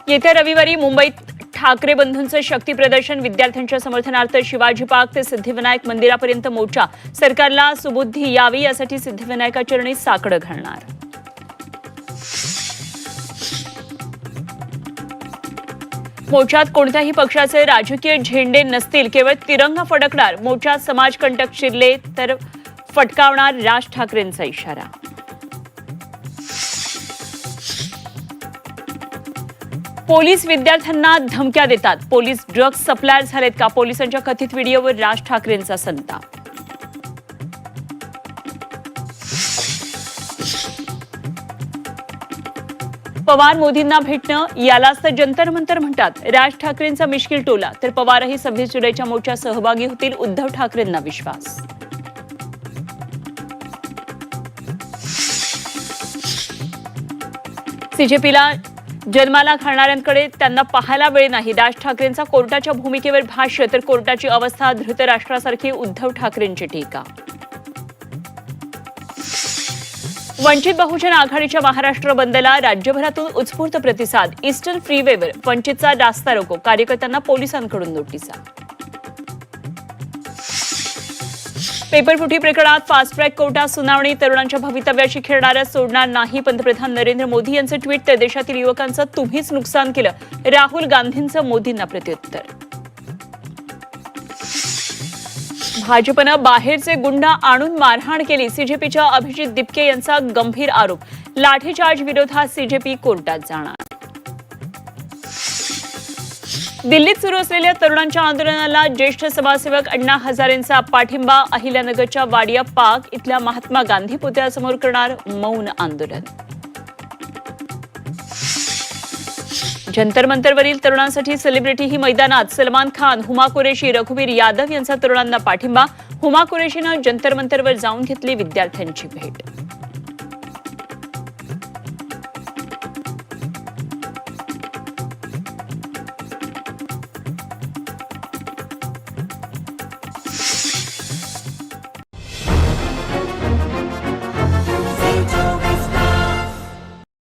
येत्या रविवारी मुंबईत ठाकरे बंधूंचं शक्ती प्रदर्शन, विद्यार्थ्यांच्या समर्थनार्थ शिवाजी पार्क ते सिद्धिविनायक मंदिरापर्यंत मोर्चा, सरकारला सुबुद्धी यावी यासाठी सिद्धिविनायकाचरणी साकडं घालणार. मोर्चात कोणत्याही पक्षाचे राजकीय झेंडे नसतील, केवळ तिरंगा फडकणार. मोर्चात समाजकंटक शिरले तर फटकावणार, राज ठाकरेंचा इशारा. पोलीस विद्यार्थ्यांना धमक्या देतात, पोलीस ड्रग्ज सप्लायर झालेत का? पोलिसांच्या कथित व्हिडिओवर राज ठाकरेंचा संताप. पवार मोदींना भेटणं यालाच तर जंतर मंतर म्हणतात. राज ठाकरेंचा मिश्किल टोला, तर पवारही 26 जुलैच्या मोर्चात सहभागी होतील, उद्धव ठाकरेंना विश्वास. सीजेपीला जन्माला घालणाऱ्यांकडे त्यांना पाहायला वेळ नाही. राज ठाकरेंचा कोर्टाच्या भूमिकेवर भाष्य, तर कोर्टाची अवस्था धृतराष्ट्रासारखी, उद्धव ठाकरेंची टीका. वंचित बहुजन आघाडीच्या महाराष्ट्र बंदला राज्यभरातून उत्स्फूर्त प्रतिसाद. ईस्टर्न फ्रीवेवर वंचितचा रास्ता रोको, कार्यकर्त्यांना पोलिसांकडून नोटिसा. पेपरफुटी प्रकरणात फास्ट ट्रॅक कोर्टात सुनावणी, तरुणांच्या भवितव्याशी खेळणाऱ्या सोडणार नाही. पंतप्रधान नरेंद्र मोदी यांचं ट्विट, तर देशातील युवकांचं तुम्हीच नुकसान केलं. राहुल गांधींचं मोदींना प्रत्युत्तर. भाजपनं बाहेरचे गुंड आणून मारहाण केली, सीजेपीच्या अभिजित दिपके यांचा गंभीर आरोप. लाठीचार्ज विरोधात सीजेपी कोर्टात जाणार. दिल्लीत सुरू असलेल्या तरुणांच्या आंदोलनाला ज्येष्ठ समाजसेवक अण्णा हजारेंचा पाठिंबा. अहिल्यानगरच्या वाडिया पार्क इथल्या महात्मा गांधी पुतळ्यासमोर करणार मौन आंदोलन. जंतर मंतरवरील तरुणांसाठी सेलिब्रिटीही मैदानात. सलमान खान, हुमा कुरेशी, रघुवीर यादव यांचा तरुणांना पाठिंबा. हुमा कुरेशीनं जंतर मंतरवर जाऊन घेतली विद्यार्थ्यांची भेट.